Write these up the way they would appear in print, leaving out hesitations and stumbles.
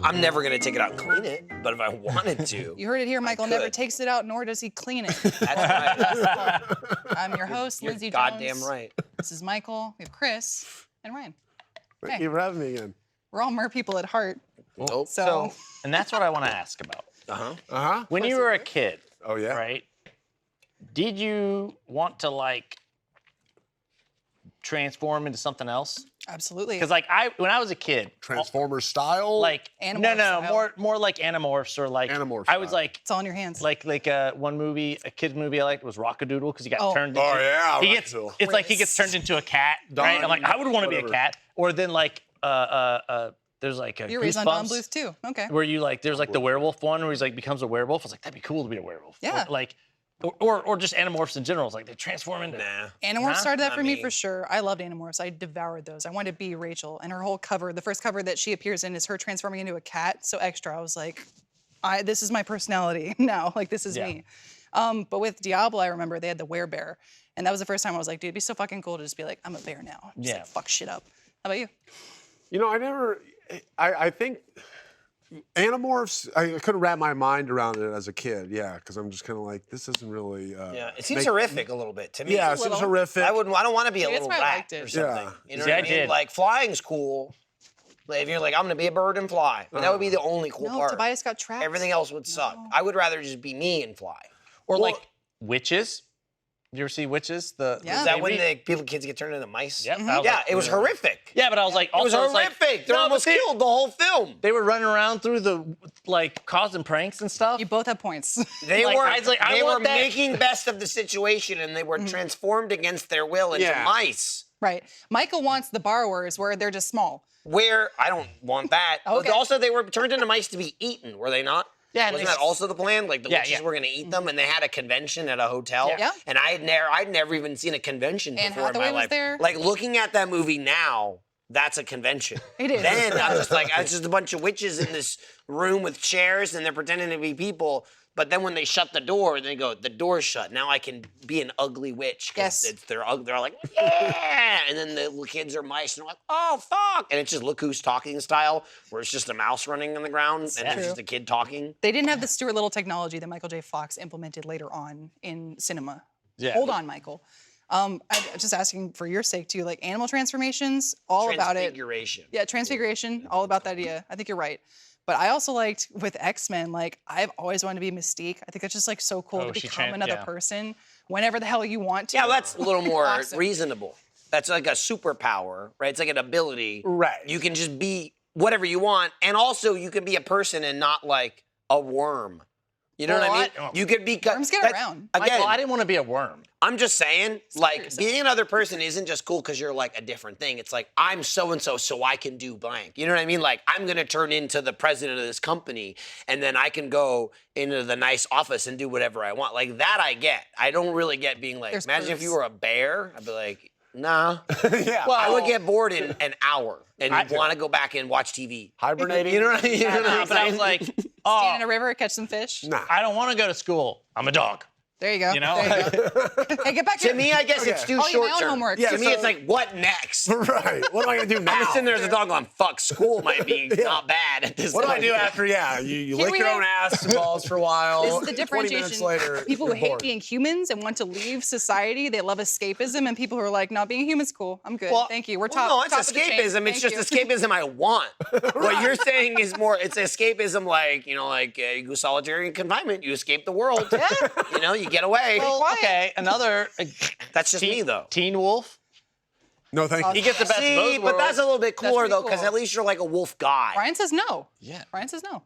I'm never gonna take it out and clean it, but if I wanted to, You heard it here. Michael never could. takes it out, nor does he clean it. That's right. I'm your host, You're Lindsay goddamn Jones. right. This is Michael. We have Chris and Ryan. Thank you for having me again. We're all Merpeople at heart. Nope. So, And that's what I want to ask about. Uh-huh. When you were a kid, Oh, yeah? right? Did you want to like transform into something else? absolutely. Because like when I was a kid, Transformer style? like Animorph no, style. more like Animorphs or like Animorph I was style. like It's all in your hands. one movie, a kid's movie I liked was Rockadoodle because he got Oh. turned into. Oh, yeah, He gets. Rockadoodle. It's like he gets turned into a cat, right? I'm like, I would want to be a whatever. cat. Or then like there's like a You're raised on Don Goosebumps, Bluth too. Okay. where you like there's like the werewolf one where he's like becomes a werewolf. I was like, that'd be cool to be a werewolf. Yeah. Or, like. Or just Animorphs in general. It's like they transform into. Nah. Animorphs Nah, started that not for me me. for sure. I loved Animorphs. I devoured those. I wanted to be Rachel. And her whole cover, the first cover that she appears in is her transforming into a cat. So extra. I was like, this is my personality now. Like, this is Yeah. me. But with Diablo, I remember they had the werebear. And that was the first time I was like, dude, it'd be so fucking cool to just be like, I'm a bear now. Just Yeah. like, fuck shit up. How about you? You know, I think Animorphs, I couldn't wrap my mind around it as a kid, yeah, because I'm just kind of like, this isn't really... Yeah, it seems horrific a little bit to me. Yeah, it seems horrific. I don't want to be a Maybe that's little why I rat liked it. or something. Yeah. You know See, what I I mean? did. Like flying's cool. Like, if you're like, I'm gonna be a bird and fly, but that would be the only cool No, part. Tobias got trapped. Everything else would suck. I would rather just be me and fly. Or like witches. You ever see witches? Yeah. Is that they when re- the kids get turned into mice? Yep. I was Yeah, like, it was horrific. Yeah, but I was like, It was also, horrific. They're No, but almost they- killed the whole film. They were running around through the like causing pranks and stuff. You both have points. They Like, were, I was like, I they were want that. making best of the situation, and they were transformed against their will into Yeah. mice. Right. Michael wants the borrowers where they're just small. Where I don't want that. Okay. But also, they were turned into mice to be eaten, were they not? Yeah, and Wasn't they- that also the plan? Like the Yeah, witches yeah. were going to eat them, and they had a convention at a hotel. Yeah. And I'd never even seen a convention Anne before in Hathaway my was life. there? Like looking at that movie now, that's a convention. It is. Then I'm just like, it's just a bunch of witches in this room with chairs, and they're pretending to be people. But then when they shut the door, they go, the door's shut. Now I can be an ugly witch. 'Cause Yes. they're like, yeah. And then the little kids are mice, and they're like, oh, fuck. And it's just look who's talking style, where it's just a mouse running on the ground, and true. there's just a kid talking. They didn't have the Stuart Little technology that Michael J. Fox implemented later on in cinema. Yeah. Hold on, Michael. I'm just asking for your sake too, like animal transformations, all about it. Transfiguration. Yeah, transfiguration, all about that. Yeah, I think you're right. But I also liked with X-Men, like I've always wanted to be Mystique. I think that's just like so cool Oh, to she become tran- another yeah. person whenever the hell you want to. Yeah, that's a little more Awesome. reasonable. That's like a superpower, right? It's like an ability. Right. You can just be whatever you want, and also you can be a person and not like a worm. You know Well, what I mean? You could be. Worms get that's- around. Again, Michael, I didn't want to be a worm. I'm just saying, like, yourself. being another person isn't just cool because you're like a different thing. It's like, I'm so-and-so, so I can do blank. You know what I mean? Like, I'm going to turn into the president of this company, and then I can go into the nice office and do whatever I want. Like, that I get. I don't really get being like, There's imagine if proofs. you were a bear. I'd be like, nah. Yeah. I would get bored in an hour and want to go back and watch TV. Hibernating? You know what I mean? You know what I'm But I was saying? like, Stand oh, in a river, catch some fish. Nah. I don't want to go to school. I'm a dog. There you go. You know? There you go. Hey, get back To here. me, I guess it's too I'll get my own short term. homework. Yeah, to me, so- it's like, what next? Right. What am I going to do now? I'm just sitting there as a dog going, fuck, school might be not bad at this What do I point. do after, you Here lick we your are. own ass and balls for a while. This is the 20 minutes differentiation. later, People who you're hate bored. being humans and want to leave society, they love escapism, and people who are like, no, being human's cool. I'm good. Well, Thank you. We're well, top. no, it's top of the chain. escapism. It's Thank just you. escapism I want. What you're saying is more, it's escapism like, you know, like you go solitary confinement, you escape the world. Yeah. You know, you get away. Well, okay, another That's just me, though. Teen Wolf. No, thank you. He gets the best of See, both but worlds. that's a little bit cooler, pretty though, because cool. at least you're like a wolf guy. Ryan says no. Yeah. Ryan says no.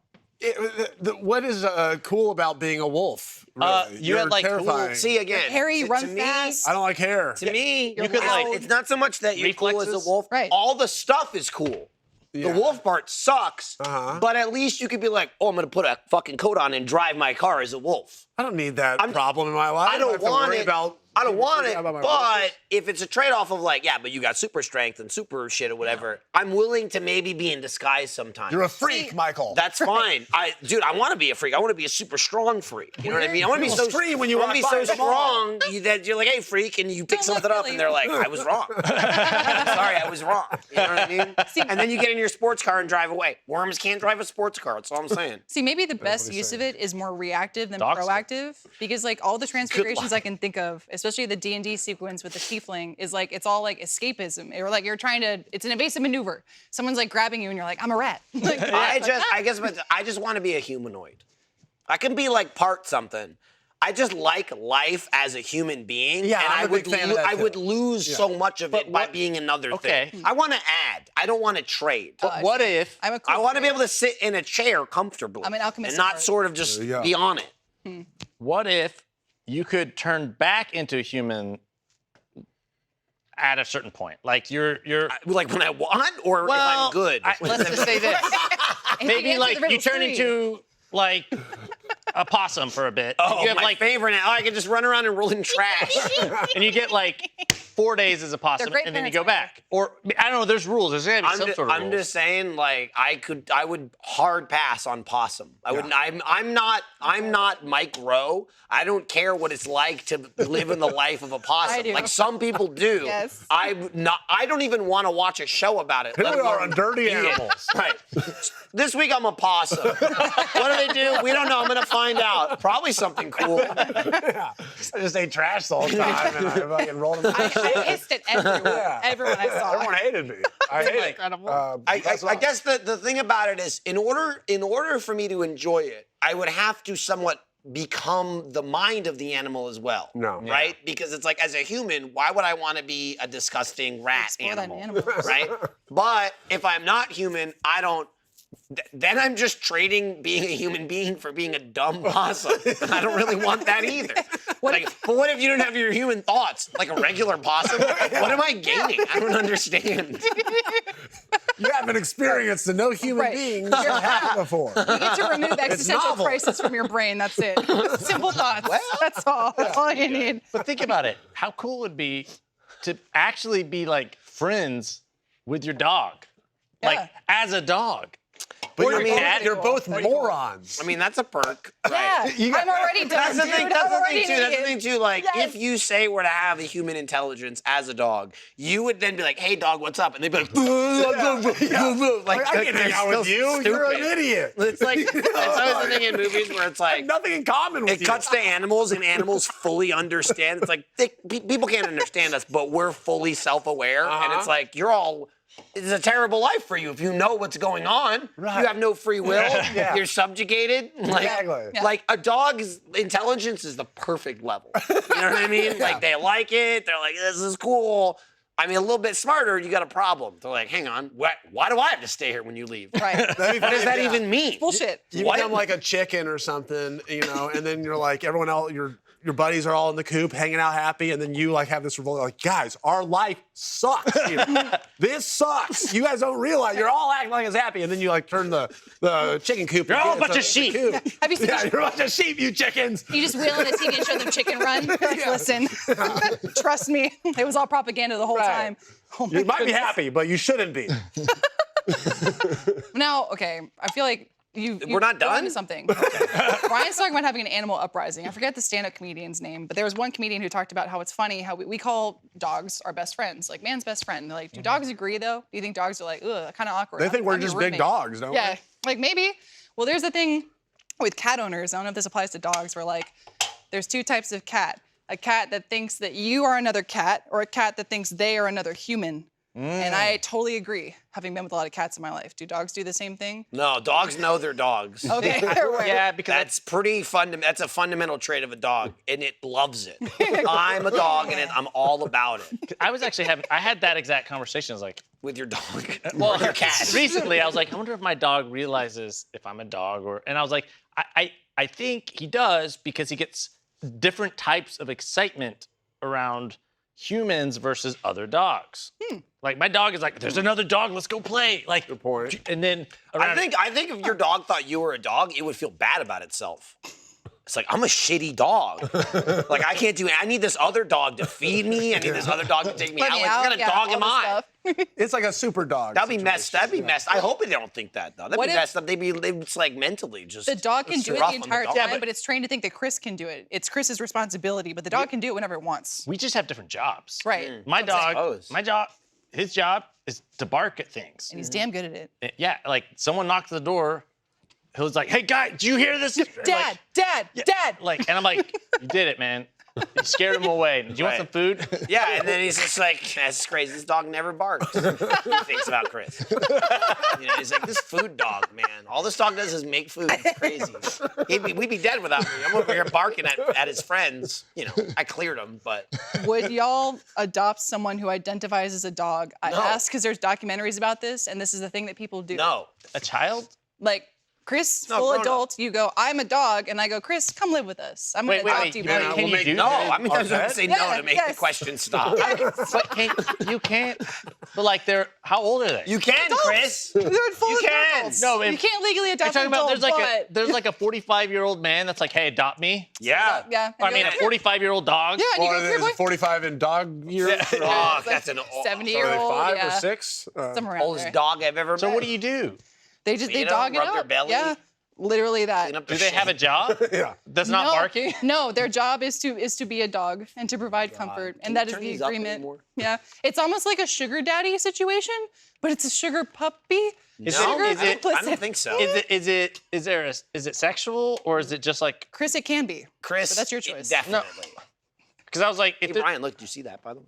What is cool about being a wolf? Really? You You're had, like, cool- terrifying. See, again. Hairy, to run me, fast. I don't like hair. To me, You could, like, it's not so much that you're cool as a reflexes. wolf. Right. All the stuff is cool. Yeah. The wolf part sucks, Uh-huh. but at least you could be like, oh, I'm going to put a fucking coat on and drive my car as a wolf. I don't need that problem in my life. I don't have to want worry it. about I don't want it, How about my but wishes? if it's a trade-off of like, yeah, but you got super strength and super shit or whatever, I'm willing to maybe be in disguise sometimes. You're a freak, Michael. That's fine. I want to be a freak. I want to be a super strong freak. You know what I mean? I want to be so scream when you I want to be walk by so the mall. strong that you're like, hey, freak, and you pick No, something like, up, and they're like, I was wrong. Sorry, I was wrong. You know what I mean? And then you get in your sports car and drive away. Worms can't drive a sports car. That's all I'm saying. See, maybe the best use of it is more reactive than Dogs. proactive, because like all the transfigurations I can think of, especially the D&D sequence with the tiefling, is like it's all like escapism, or like you're trying to. It's an evasive maneuver. Someone's like grabbing you, and you're like, I'm a rat. Like, I just want to be a humanoid. I can be like part something. I just like life as a human being. Yeah, and I'm a big fan of that I too. would lose so much of it by being another Okay. thing. I want to add. I don't want to trade. What if I'm a cool I want to be trader. able to sit in a chair comfortably. I'm an alchemist and at not heart. sort of just There you go. be on it. What if you could turn back into a human at a certain point? Like you're Like when I want or if I'm good. let's just say this. And Maybe answer like the you riddles turn 3. into like a possum for a bit. Oh, you have my like favorite. Oh, I can just run around and roll in trash. and you get like 4 days as a possum great and then you parents, go back. Or I don't know, there's rules. There's gotta be some sort of I'm rules. just saying, like I would hard pass on possum. I would. I'm not Mike Rowe. I don't care what it's like to live in the life of a possum. I do. Like some people do. Yes. I don't even want to watch a show about it. Here let we are alone on Dirty be it. Animals. Right. This week I'm a possum. What do they do? We don't know. I'm gonna find out. Probably something cool. I just ate trash the whole time and I fucking rolled them. I hissed at everyone. Yeah. Everyone I saw. Everyone hated me. I hate it. Incredible. I guess the thing about it is, in order for me to enjoy it, I would have to somewhat become the mind of the animal as well. No. Right? Because it's like, as a human, why would I want to be a disgusting rat Explore that animal? animal. Right? But if I'm not human, I don't. Then I'm just trading being a human being for being a dumb possum. I don't really want that either. But what if you don't have your human thoughts? Like a regular possum? What am I gaining? I don't understand. You haven't experienced a no human Right. being had before. You get to remove existential novel. crisis from your brain. That's it. Simple thoughts. That's all. That's all you need. But think about it. How cool would it be to actually be like friends with your dog? Like Yeah. as a dog. But Or you're, cat. you're both Pretty cool. morons. I mean, that's a perk. Yeah. Right. I'm already done, That's the dude. thing. That's I'm the already thing too. That's the an thing idiot. too. Like, Yes. if you say were to have a human intelligence as a dog, you would then be like, "Hey, dog, what's up?" And they'd be like, Like, I can't hang out with you. You're an idiot. It's like that's always the thing in movies where it's I like have nothing in common with it you. cuts to animals and animals fully understand. It's like people can't understand us, but we're fully self-aware, and it's like it's a terrible life for you if you know what's going on. Right. You have no free will. Yeah. You're subjugated. Like, Exactly. Yeah. like a dog's intelligence is the perfect level. You know what I mean? Like they like it. They're like, this is cool. I mean, a little bit smarter, you got a problem. They're like, hang on, why do I have to stay here when you leave? Right. That'd be What does funny, that yeah. even mean? Bullshit. You What? become like a chicken or something, and then you're like everyone else, your buddies are all in the coop hanging out happy, and then you like have this revolt, like, guys, our life sucks. Here. This sucks. You guys don't realize you're all acting like it's happy, and then you like turn the chicken coop. You're all again, a bunch so of it's sheep. coop. Have you seen Yeah, the you're a bunch of sheep, you chickens. You just wheel in a TV and show them Chicken Run. You're like, listen, trust me, it was all propaganda the whole Right. time. Oh my You might be goodness. happy, but you shouldn't be. Now, okay, I feel like you We're not go done? into something. Ryan's talking about having an animal uprising. I forget the stand-up comedian's name, but there was one comedian who talked about how it's funny how we call dogs our best friends, like man's best friend. And they're like, do dogs agree though? Do you think dogs are like, ugh, kind of awkward? They think we're I'm your just big roommate. dogs, don't Yeah, we? like maybe. Well, there's the thing with cat owners. I don't know if this applies to dogs, where like there's two types of cat: a cat that thinks that you are another cat, or a cat that thinks they are another human. And I totally agree, having been with a lot of cats in my life. Do dogs do the same thing? No, dogs know they're dogs. Okay, they're aware. Yeah, because That's pretty that's a fundamental trait of a dog, and it loves it. I'm a dog, and I'm all about it. I was actually I had that exact conversation. I was like, With your dog, well, your cat. recently I was like, I wonder if my dog realizes if I'm a dog and I was like, I think he does because he gets different types of excitement around humans versus other dogs. Like my dog is like, there's another dog, let's go play. Like, Good point. and then I think if your dog thought you were a dog, it would feel bad about itself. It's like, I'm a shitty dog. Like, I can't do it. I need this other dog to feed me. I need this other dog to take me Let out. me Like, out, what kind of yeah, dog all am the I? stuff. It's like a super dog. That'd be messed. That'd be situation. messed. I hope they don't think that though. That'd What be if- messed up. It's like mentally just. The dog can do it rough the on the entire dog. time, Yeah, but it's trained to think that Chris can do it. It's Chris's responsibility, but the dog can do it whenever it wants. We just have different jobs. Right. My dog, suppose. his job is to bark at things. And he's damn good at it. Yeah, like someone knocked the door. He was like, "Hey, guy, did you hear this?" Dad, Dad. Like, and I'm like, "You did it, man. You scared him away. Do you want Right. some food?" Yeah, and then he's just like, that's crazy. This dog never barks. He thinks about Chris. He's like, this food dog, man. All this dog does is make food. It's crazy. We'd be dead without me. I'm over here barking at his friends. I cleared him, but Would y'all adopt someone who identifies as a dog? I No. ask because there's documentaries about this, and this is the thing that people do. no. A child? Like, Chris, No, full grown up. adult, you go, I'm a dog, and I go, Chris, come live with us. I'm going to Wait, adopt wait, you. wait, buddy." can you do No, that? I mean, I was going to say no Yeah, to make yes. the question stop. But you can't. But like, how old are they? You can, Chris. They're full You can. adults. No, you can't legally I'm adopt talking an about adult, there's like a 45-year-old man that's like, "Hey, adopt me." Yeah. Yeah. I mean, a 45-year-old dog. Yeah, and you Or go, is here, boy. it 45 in dog years? Oh, It's like that's an 70-year-old. 5 yeah. or 6? Somewhere around oldest there. dog I've ever So met. what do you do? They Feed 'em, dog it rub up. their belly? Yeah, literally that. Clean up Do their they have a shit. job Yeah. that's not no, barking? No, their job is to be a dog and to provide comfort, Can and you that is turn the these up agreement. anymore? Yeah, it's almost like a sugar daddy situation, but it's a sugar puppy. No, Sugar is it- I don't think so. Is it sexual or is it just like? Chris, it can be. Chris, But that's your choice. Definitely. Because I was like, Hey, Ryan, look, did you see that, by the way?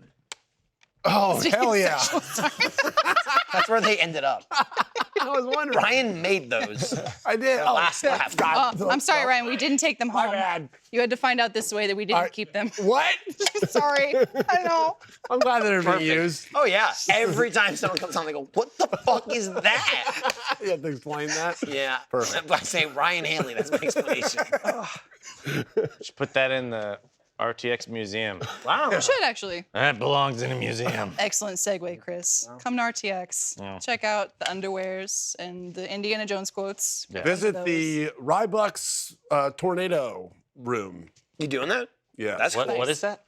Oh, hell yeah. That's where they ended up. I was wondering. Ryan made those. I did. Oh, last laugh. I'm sorry, Ryan. We didn't take them My home. bad. You had to find out this way that we didn't Alright. keep them. What? Sorry. I know. I'm glad that they're being Perfect. used. Oh, yeah. Every time someone comes on, they go, what the fuck is that? You have to explain that. Yeah. Perfect. I say Ryan Hanley. That's my explanation. just put that in the RTX museum. Wow. Should actually. That belongs in a museum. Excellent segue, Chris. Come to RTX. Yeah. Check out the underwears and the Indiana Jones quotes. Yeah. Visit Those. the Rybucks tornado room. You doing that? Yeah. That's What cool. is that?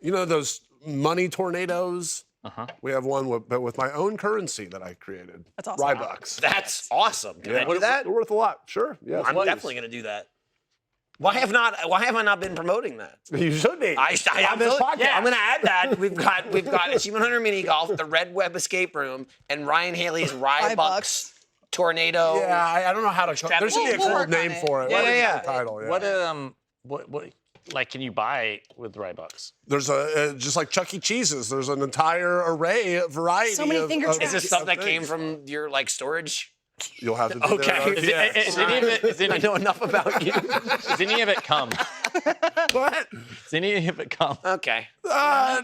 You know those money tornadoes? Uh-huh. We have one with my own currency that I created. That's awesome. Rybucks. That's awesome. Can I do They're that? worth a lot. Sure. Yeah. I'm definitely going to do that. Why have I not been promoting that? You should be. I On this podcast. Yeah, I'm gonna add that. We've got Achievement Hunter Mini Golf, the Red Web Escape Room, and Ryan Haley's Rybucks Bucks. Tornado. Yeah, I don't know how to. There should be a We'll cool work on name it. for it. Yeah, What is yeah, the title? Yeah. What like can you buy with Rybucks? There's just like Chuck E. Cheese's. There's an entire variety. So many of, finger of- Is this Of stuff that of came things. from your storage? You'll have to. Do Okay. that. Is any I know enough about you. Does any of it come? What? Does any of it come? Okay. No.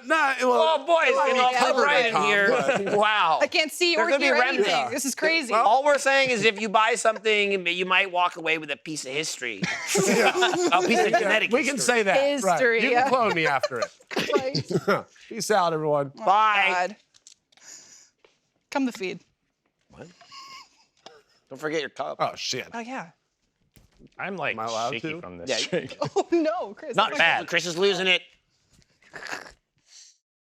Well, Oh boy, it's gonna be covered right in com, here. but- Wow. I can't see They're or gonna be hear remnants. anything. Yeah. This is crazy. All we're saying is if you buy something, you might walk away with a piece of history. A piece of genetic we can history. say that. History, Right. You yeah. can clone me after it. Like, Peace out, everyone. Bye. God. Come the feed. Don't forget your cup. Oh shit. Oh yeah. I'm like Am I allowed shaky to? from this Yeah. shake. Oh no, Chris. Not Oh my bad. Chris is losing it.